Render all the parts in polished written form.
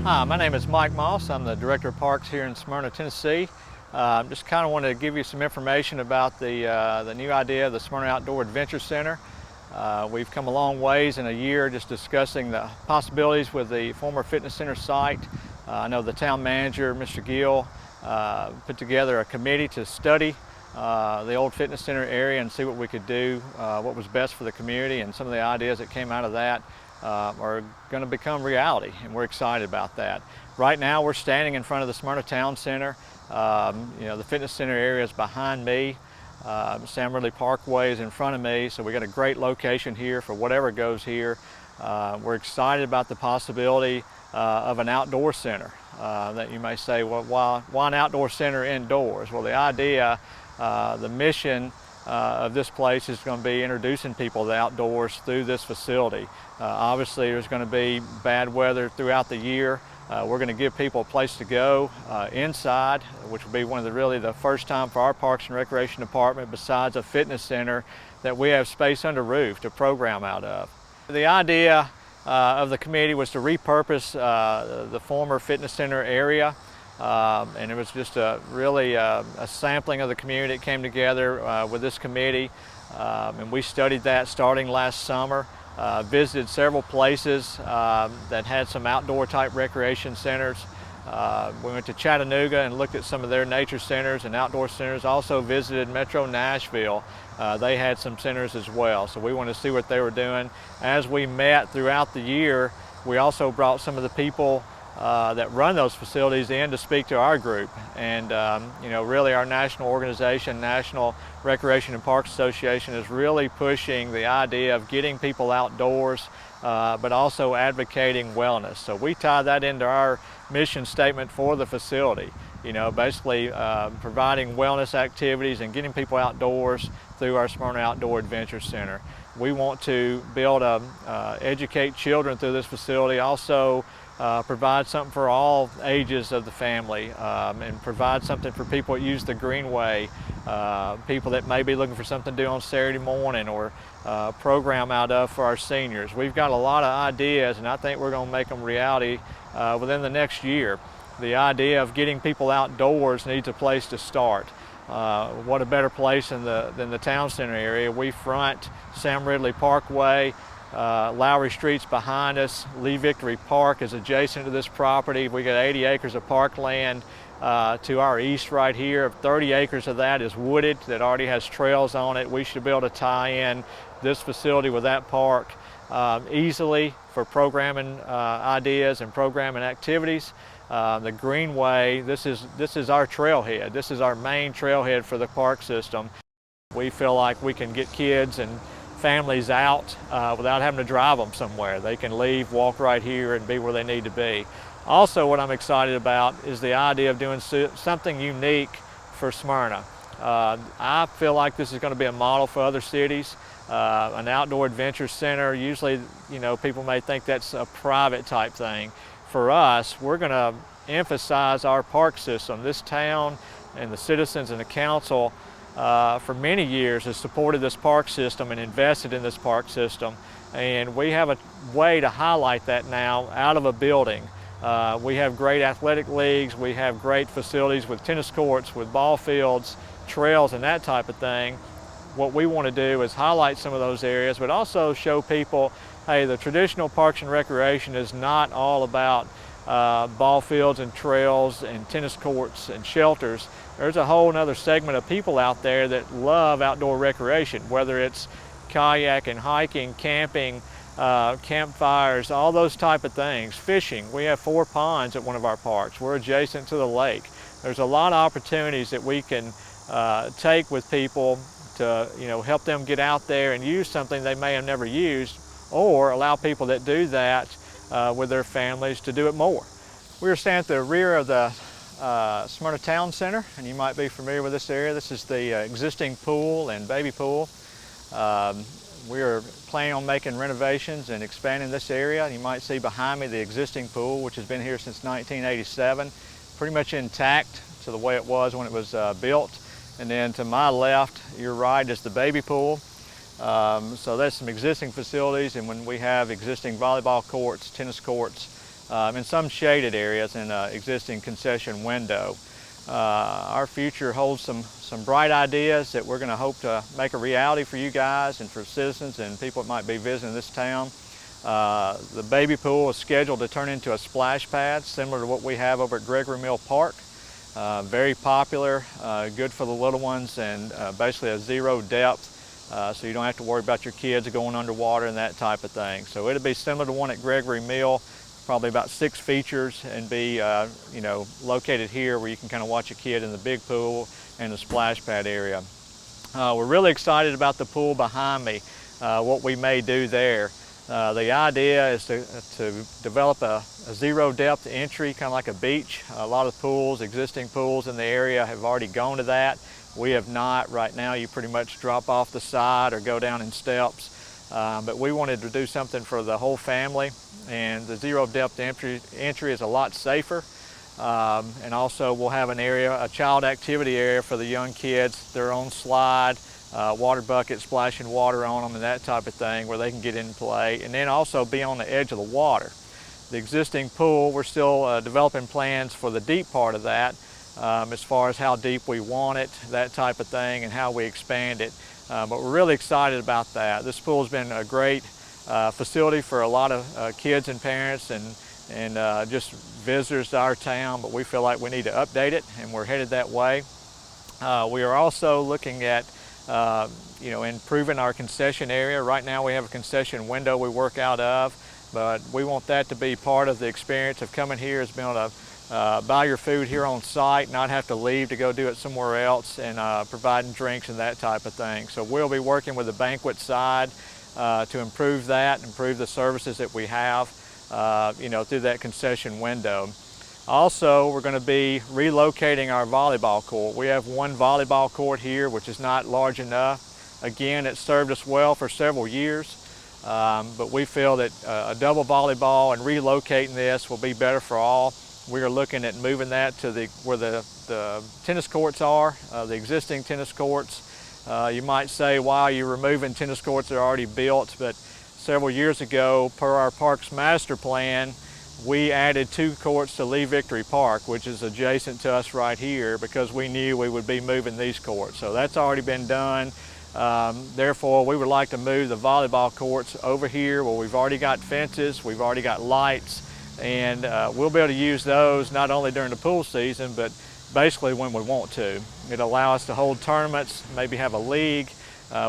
Hi, my name is Mike Moss. I'm the Director of Parks here in Smyrna, Tennessee. Just kind of wanted to give you some information about the new idea of the Smyrna Outdoor Adventure Center. We've come a long ways in a year just discussing the possibilities with the former fitness center site. I know the town manager, Mr. Gill, put together a committee to study the old fitness center area and see what we could do, what was best for the community, and some of the ideas that came out of that are going to become reality, and we're excited about that. Right now we're standing in front of the Smyrna Town Center. The fitness center area is behind me. Sam Ridley Parkway is in front of me, so we got a great location here for whatever goes here. We're excited about the possibility of an outdoor center. That you may say, well, why an outdoor center indoors? Well, the idea, the mission of this place is going to be introducing people to the outdoors through this facility. Obviously there's going to be bad weather throughout the year. We're going to give people a place to go inside, which will be really the first time for our Parks and Recreation Department, besides a fitness center, that we have space under roof to program out of. The idea of the committee was to repurpose the former fitness center area. And it was just a sampling of the community that came together with this committee, and we studied that starting last summer. Visited several places that had some outdoor type recreation centers. We went to Chattanooga and looked at some of their nature centers and outdoor centers. Also visited Metro Nashville. They had some centers as well, so we wanted to see what they were doing. As we met throughout the year, we also brought some of the people that run those facilities in to speak to our group. And really our national organization, National Recreation and Parks Association, is really pushing the idea of getting people outdoors, but also advocating wellness. So we tie that into our mission statement for the facility. Basically providing wellness activities and getting people outdoors through our Smyrna Outdoor Adventure Center. We want to educate children through this facility, also provide something for all ages of the family, and provide something for people that use the greenway, people that may be looking for something to do on Saturday morning, or program out of for our seniors. We've got a lot of ideas, and I think we're going to make them reality within the next year. The idea of getting people outdoors needs a place to start. What a better place than the town center area. We front Sam Ridley Parkway. Lowry Street's behind us. Lee Victory Park is adjacent to this property. We got 80 acres of parkland to our east right here. 30 acres of that is wooded, that already has trails on it. We should be able to tie in this facility with that park easily for programming ideas and programming activities. The greenway, this is our trailhead. This is our main trailhead for the park system. We feel like we can get kids and families out without having to drive them somewhere. They can leave, walk right here, and be where they need to be. Also, what I'm excited about is the idea of doing something unique for Smyrna. I feel like this is going to be a model for other cities. An outdoor adventure center, usually, people may think that's a private type thing. For us, we're going to emphasize our park system. This town and the citizens and the council for many years has supported this park system and invested in this park system, and we have a way to highlight that now out of a building. We have great athletic leagues, we have great facilities with tennis courts, with ball fields, trails, and that type of thing. What we want to do is highlight some of those areas, but also show people, hey, the traditional parks and recreation is not all about ball fields and trails and tennis courts and shelters. There's a whole other segment of people out there that love outdoor recreation, whether it's kayaking, hiking, camping, campfires, all those type of things. Fishing. We have 4 ponds at one of our parks. We're adjacent to the lake. There's a lot of opportunities that we can take with people to help them get out there and use something they may have never used, or allow people that do that with their families to do it more. We are standing at the rear of the Smyrna Town Center, and you might be familiar with this area. This is the existing pool and baby pool. We are planning on making renovations and expanding this area. And you might see behind me the existing pool, which has been here since 1987, pretty much intact to the way it was when it was built. And then to my left, your right, is the baby pool. So there's some existing facilities, and when we have existing volleyball courts, tennis courts, and some shaded areas in an existing concession window. Our future holds some bright ideas that we're going to hope to make a reality for you guys and for citizens and people that might be visiting this town. The baby pool is scheduled to turn into a splash pad similar to what we have over at Gregory Mill Park. Very popular, good for the little ones, and basically a zero depth, so you don't have to worry about your kids going underwater and that type of thing. So it'll be similar to one at Gregory Mill, probably about 6 features, and be located here where you can kind of watch a kid in the big pool and the splash pad area. We're really excited about the pool behind me, what we may do there. The idea is to develop a zero depth entry, kind of like a beach. A lot of pools, existing pools in the area have already gone to that. We have not. Right now you pretty much drop off the side or go down in steps. But we wanted to do something for the whole family, and the zero depth entry is a lot safer. And also we'll have an area, a child activity area for the young kids, their own slide, water bucket splashing water on them and that type of thing where they can get in and play, and then also be on the edge of the water. The existing pool, we're still developing plans for the deep part of that, as far as how deep we want it, that type of thing, and how we expand it. But we're really excited about that. This pool has been a great facility for a lot of kids and parents and just visitors to our town, but we feel like we need to update it, and we're headed that way. We are also looking at improving our concession area. Right now we have a concession window we work out of, but we want that to be part of the experience of coming here, is being able to buy your food here on site, not have to leave to go do it somewhere else, and providing drinks and that type of thing. So we'll be working with the banquet side to improve that, improve the services that we have, through that concession window. Also, we're going to be relocating our volleyball court. We have one volleyball court here, which is not large enough. Again, it's served us well for several years, but we feel that a double volleyball and relocating this will be better for all. We are looking at moving that to where the tennis courts are, the existing tennis courts. You might say, why are you removing tennis courts that are already built? But several years ago, per our parks master plan, we added 2 courts to Lee Victory Park, which is adjacent to us right here, because we knew we would be moving these courts. So that's already been done. Therefore, we would like to move the volleyball courts over here where we've already got fences, we've already got lights, and we'll be able to use those not only during the pool season, but basically when we want to. It'll allow us to hold tournaments, maybe have a league.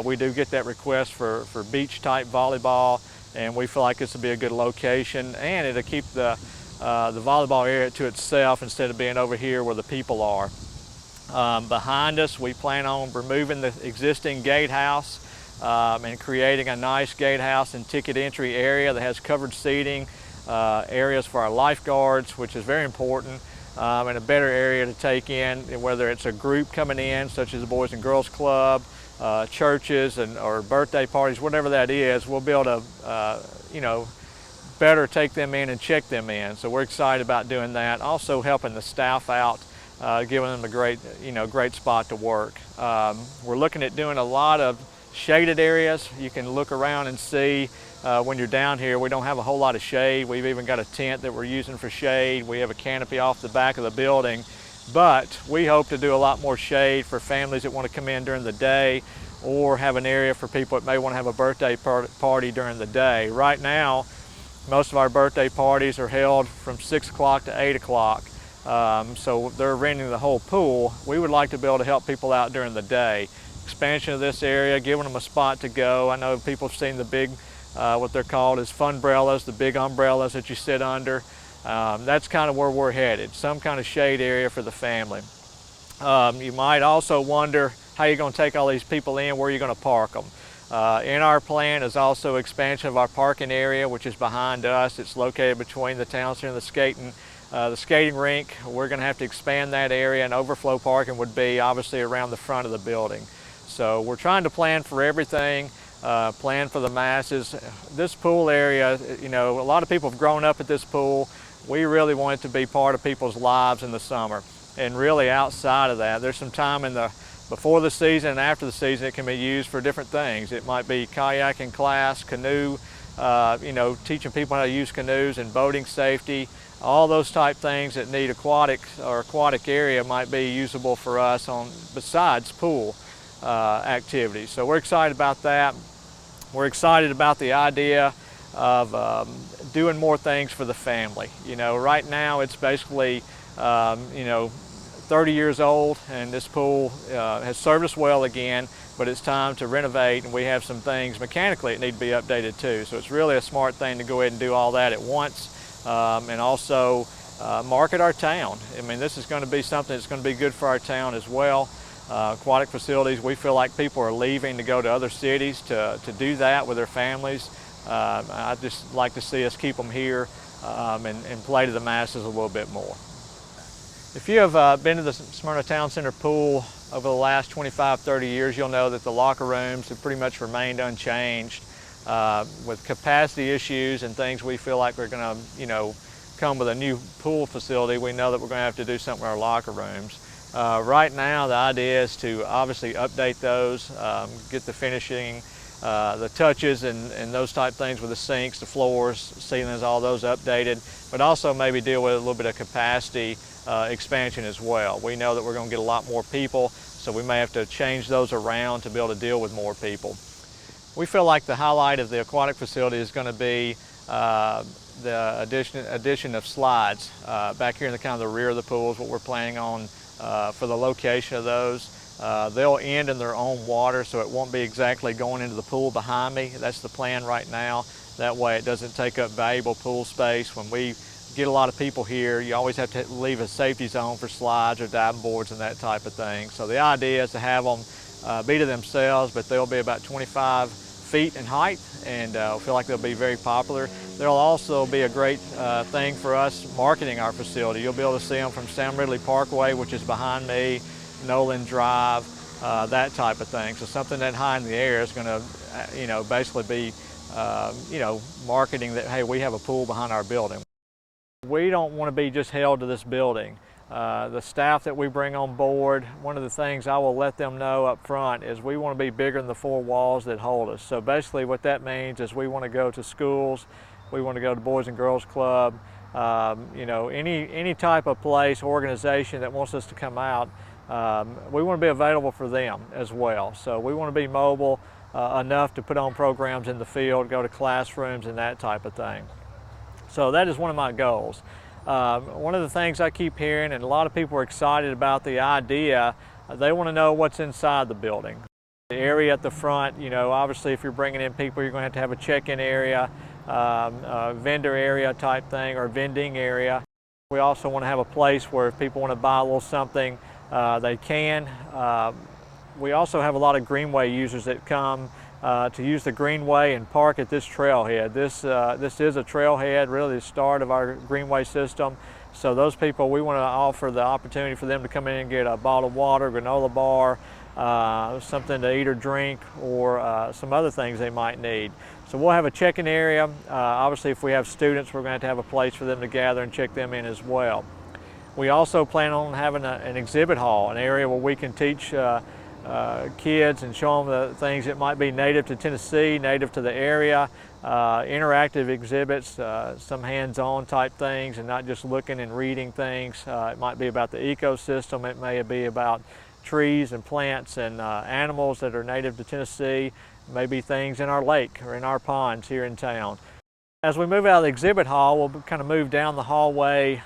We do get that request for beach type volleyball, and we feel like this will be a good location, and it'll keep the volleyball area to itself instead of being over here where the people are. Behind us, we plan on removing the existing gatehouse and creating a nice gatehouse and ticket entry area that has covered seating, areas for our lifeguards, which is very important, and a better area to take in, whether it's a group coming in, such as the Boys and Girls Club, churches or birthday parties, whatever that is. We'll be able to better take them in and check them in. So we're excited about doing that. Also helping the staff out, giving them a great spot to work. We're looking at doing a lot of shaded areas. You can look around and see when you're down here, we don't have a whole lot of shade. We've even got a tent that we're using for shade. We have a canopy off the back of the building. But we hope to do a lot more shade for families that want to come in during the day, or have an area for people that may want to have a birthday party during the day. Right now, most of our birthday parties are held from 6 o'clock to 8 o'clock. So they're renting the whole pool. We would like to be able to help people out during the day. Expansion of this area, giving them a spot to go. I know people have seen the big, what they're called as funbrellas, the big umbrellas that you sit under. That's kind of where we're headed, some kind of shade area for the family. You might also wonder how you're going to take all these people in, where you're going to park them. In our plan is also expansion of our parking area, which is behind us. It's located between the town center and the skating rink. We're going to have to expand that area, and overflow parking would be obviously around the front of the building. So we're trying to plan for everything, plan for the masses. This pool area, a lot of people have grown up at this pool. We really want it to be part of people's lives in the summer. And really outside of that, there's some time in the before the season and after the season, it can be used for different things. It might be kayaking class, canoe, teaching people how to use canoes and boating safety. All those type things that need aquatic area might be usable for us besides pool activities. So we're excited about that. We're excited about the idea of doing more things for the family. Right now it's basically 30 years old, and this pool has served us well again, but it's time to renovate, and we have some things mechanically that need to be updated too. So it's really a smart thing to go ahead and do all that at once, and also market our town. I mean, this is going to be something that's going to be good for our town as well. Aquatic facilities, we feel like people are leaving to go to other cities to do that with their families. I just like to see us keep them here and play to the masses a little bit more. If you have been to the Smyrna Town Center pool over the last 25, 30 years, you'll know that the locker rooms have pretty much remained unchanged. With capacity issues and things, we feel like we're going to, come with a new pool facility. We know that we're going to have to do something with our locker rooms. Right now, the idea is to obviously update those, get the finishing, the touches and those type things with the sinks, the floors, ceilings, all those updated, but also maybe deal with a little bit of capacity expansion as well. We know that we're going to get a lot more people, so we may have to change those around to be able to deal with more people. We feel like the highlight of the aquatic facility is going to be the addition of slides back here in the kind of the rear of the pool is what we're planning on for the location of those. They'll end in their own water, so it won't be exactly going into the pool behind me. That's the plan right now. That way it doesn't take up valuable pool space. When we get a lot of people here, you always have to leave a safety zone for slides or diving boards and that type of thing. So the idea is to have them be to themselves, but they'll be about 25 feet in height, and I feel like they'll be very popular. There'll also be a great thing for us marketing our facility. You'll be able to see them from Sam Ridley Parkway, which is behind me, Nolan Drive, that type of thing. So something that high in the air is going to, basically be, marketing that, hey, we have a pool behind our building. We don't want to be just held to this building. The staff that we bring on board, one of the things I will let them know up front is we want to be bigger than the four walls that hold us. So basically what that means is we want to go to schools, we want to go to Boys and Girls Club, any type of place, organization that wants us to come out, we want to be available for them as well. So we want to be mobile enough to put on programs in the field, go to classrooms and that type of thing. So that is one of my goals. One of the things I keep hearing, and a lot of people are excited about the idea, they want to know what's inside the building. The area at the front, obviously if you're bringing in people, you're going to have a check-in area, a vendor area type thing, or vending area. We also want to have a place where if people want to buy a little something, they can. We also have a lot of greenway users that come to use the greenway and park at this trailhead. This is a trailhead, really the start of our greenway system. So those people, we want to offer the opportunity for them to come in and get a bottle of water, granola bar, something to eat or drink, or some other things they might need. So we'll have a check-in area. Obviously if we have students, we're going to have a place for them to gather and check them in as well. We also plan on having an exhibit hall, an area where we can teach kids and show them the things that might be native to Tennessee, native to the area, interactive exhibits, some hands-on type things, and not just looking and reading things. It might be about the ecosystem, it may be about trees and plants and animals that are native to Tennessee, maybe things in our lake or in our ponds here in town. As we move out of the exhibit hall, we'll kind of move down the hallway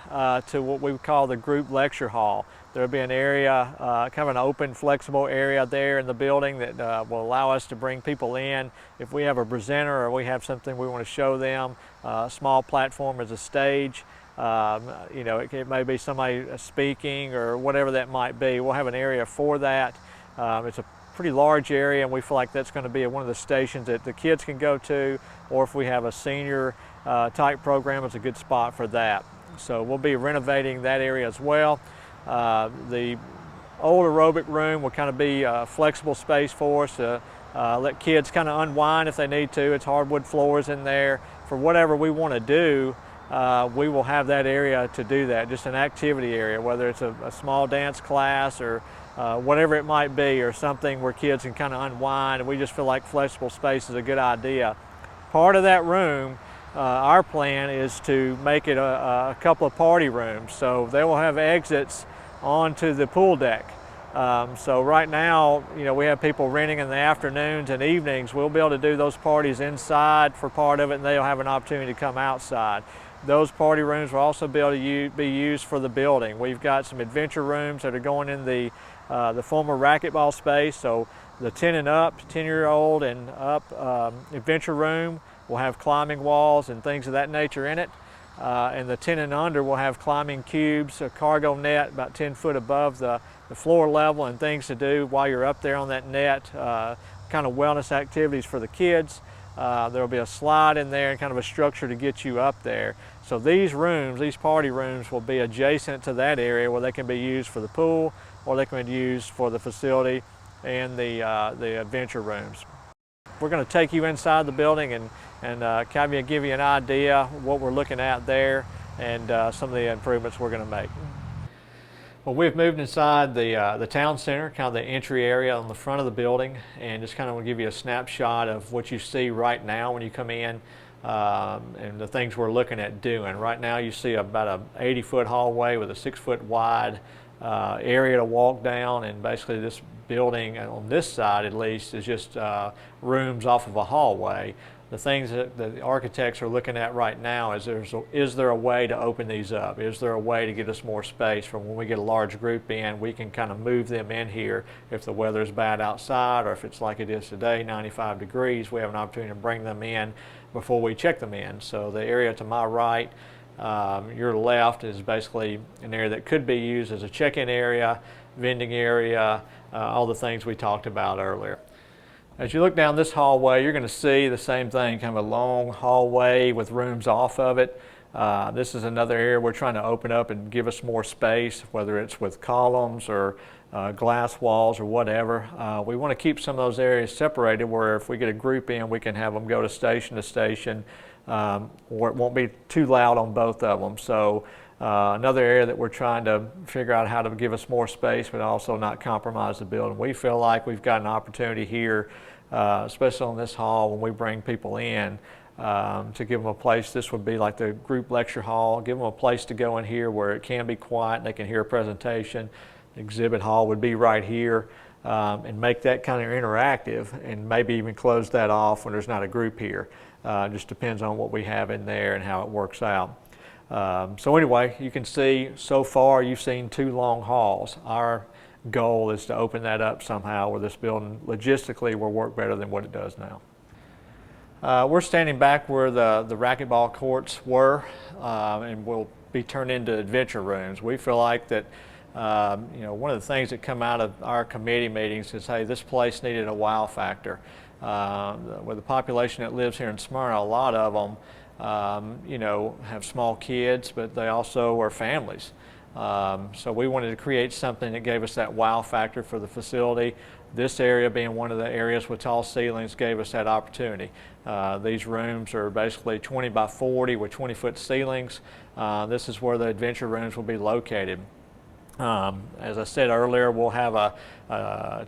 to what we would call the group lecture hall. There'll be an area, kind of an open, flexible area there in the building that will allow us to bring people in. If we have a presenter or we have something we want to show them, a small platform as a stage, it may be somebody speaking or whatever that might be. We'll have an area for that. It's a pretty large area, and we feel like that's going to be one of the stations that the kids can go to, or if we have a senior type program, it's a good spot for that. So we'll be renovating that area as well. The old aerobic room will kind of be a flexible space for us to let kids kind of unwind if they need to. It's hardwood floors in there. For whatever we want to do, we will have that area to do that, just an activity area, whether it's a small dance class or whatever it might be, or something where kids can kind of unwind, and we just feel like flexible space is a good idea. Part of that room, our plan is to make it a couple of party rooms, so they will have exits onto the pool deck. So right now, we have people renting in the afternoons and evenings. We'll be able to do those parties inside for part of it, and they'll have an opportunity to come outside. Those party rooms will also be able to be used for the building. We've got some adventure rooms that are going in the former racquetball space. So the 10 and up, 10-year-old and up adventure room will have climbing walls and things of that nature in it. And the 10 and under will have climbing cubes, a cargo net about 10 foot above the floor level, and things to do while you're up there on that net, kind of wellness activities for the kids. There'll be a slide in there and kind of a structure to get you up there. So these rooms, these party rooms, will be adjacent to that area where they can be used for the pool, or they can be used for the facility and the adventure rooms. We're going to take you inside the building and kind of give you an idea of what we're looking at there and some of the improvements we're going to make. Well, we've moved inside the town center, kind of the entry area on the front of the building, and just kind of want to give you a snapshot of what you see right now when you come in, and the things we're looking at doing. Right now you see about a 80-foot hallway with a 6-foot wide area to walk down, and basically this building, on this side at least, is just rooms off of a hallway. The things that the architects are looking at right now is there a way to open these up? Is there a way to get us more space for when we get a large group in, we can kind of move them in here if the weather's bad outside, or if it's like it is today, 95 degrees, we have an opportunity to bring them in before we check them in. So the area to my right, your left, is basically an area that could be used as a check-in area, vending area, all the things we talked about earlier. As you look down this hallway, you're going to see the same thing, kind of a long hallway with rooms off of it. This is another area we're trying to open up and give us more space, whether it's with columns or glass walls or whatever. We want to keep some of those areas separated where if we get a group in, we can have them go to station, or it won't be too loud on both of them. So another area that we're trying to figure out how to give us more space but also not compromise the building. We feel like we've got an opportunity here, especially on this hall when we bring people in, to give them a place. This would be like the group lecture hall. Give them a place to go in here where it can be quiet and they can hear a presentation. The exhibit hall would be right here, and make that kind of interactive, and maybe even close that off when there's not a group here. Just depends on what we have in there and how it works out. So anyway, you can see so far you've seen 2 long halls. Our goal is to open that up somehow where this building logistically will work better than what it does now. We're standing back where the racquetball courts were, and will be turned into adventure rooms. We feel like that one of the things that come out of our committee meetings is, hey, this place needed a wow factor. With the population that lives here in Smyrna, a lot of them have small kids, but they also are families. So we wanted to create something that gave us that wow factor for the facility. This area, being one of the areas with tall ceilings, gave us that opportunity. These rooms are basically 20 by 40 with 20-foot ceilings. This is where the adventure rooms will be located. As I said earlier, we'll have a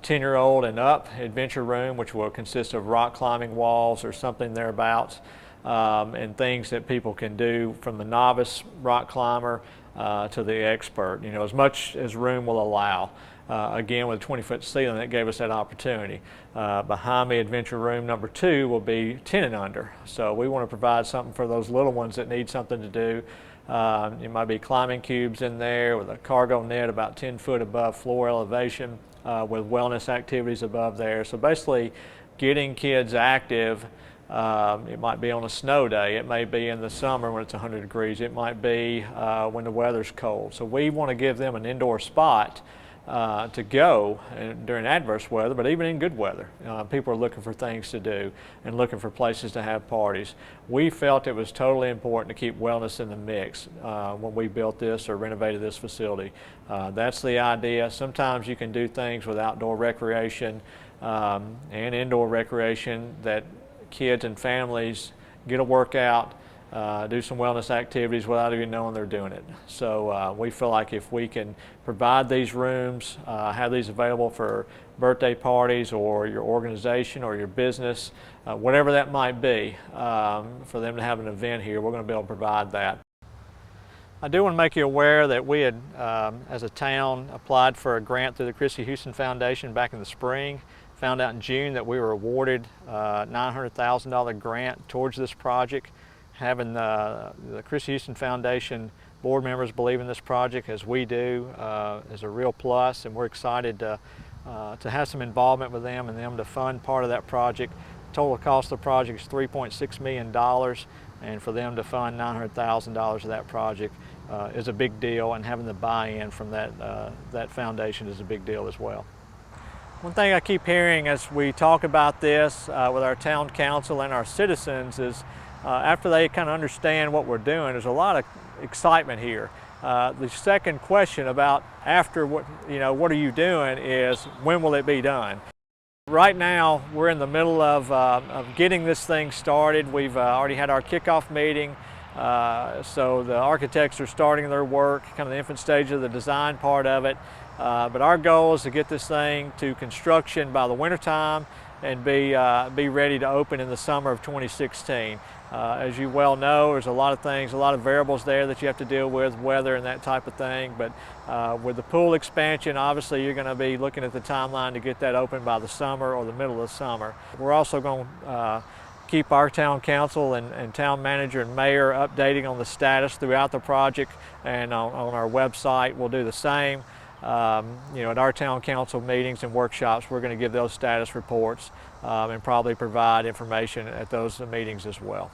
10-year-old and up adventure room, which will consist of rock climbing walls or something thereabouts, and things that people can do from the novice rock climber to the expert, as much as room will allow. Again, with a 20-foot ceiling, that gave us that opportunity. Behind me, adventure room number 2 will be 10 and under. So we want to provide something for those little ones that need something to do. It might be climbing cubes in there with a cargo net about 10 foot above floor elevation, with wellness activities above there. So basically getting kids active. It might be on a snow day, it may be in the summer when it's 100 degrees, it might be when the weather's cold. So we want to give them an indoor spot to go during adverse weather, but even in good weather. People are looking for things to do and looking for places to have parties. We felt it was totally important to keep wellness in the mix when we built this or renovated this facility. That's the idea. Sometimes you can do things with outdoor recreation and indoor recreation that kids and families get a workout, do some wellness activities without even knowing they're doing it. So we feel like if we can provide these rooms, have these available for birthday parties or your organization or your business, whatever that might be, for them to have an event here, we're going to be able to provide that. I do want to make you aware that we had, as a town, applied for a grant through the Christy Houston Foundation back in the spring. Found out in June that we were awarded a $900,000 grant towards this project. Having the Christy Houston Foundation board members believe in this project as we do is a real plus, and we're excited to have some involvement with them and them to fund part of that project. Total cost of the project is $3.6 million, and for them to fund $900,000 of that project is a big deal, and having the buy-in from that foundation is a big deal as well. One thing I keep hearing as we talk about this with our town council and our citizens is after they kind of understand what we're doing, there's a lot of excitement here. The second question about after what are you doing is when will it be done? Right now we're in the middle of getting this thing started. We've already had our kickoff meeting, so the architects are starting their work, kind of the infant stage of the design part of it. But our goal is to get this thing to construction by the wintertime and be ready to open in the summer of 2016. As you well know, there's a lot of things, a lot of variables there that you have to deal with, weather and that type of thing. But with the pool expansion, obviously you're going to be looking at the timeline to get that open by the summer or the middle of the summer. We're also going to keep our town council and town manager and mayor updating on the status throughout the project, and on our website we'll do the same. At our town council meetings and workshops, we're going to give those status reports and probably provide information at those meetings as well.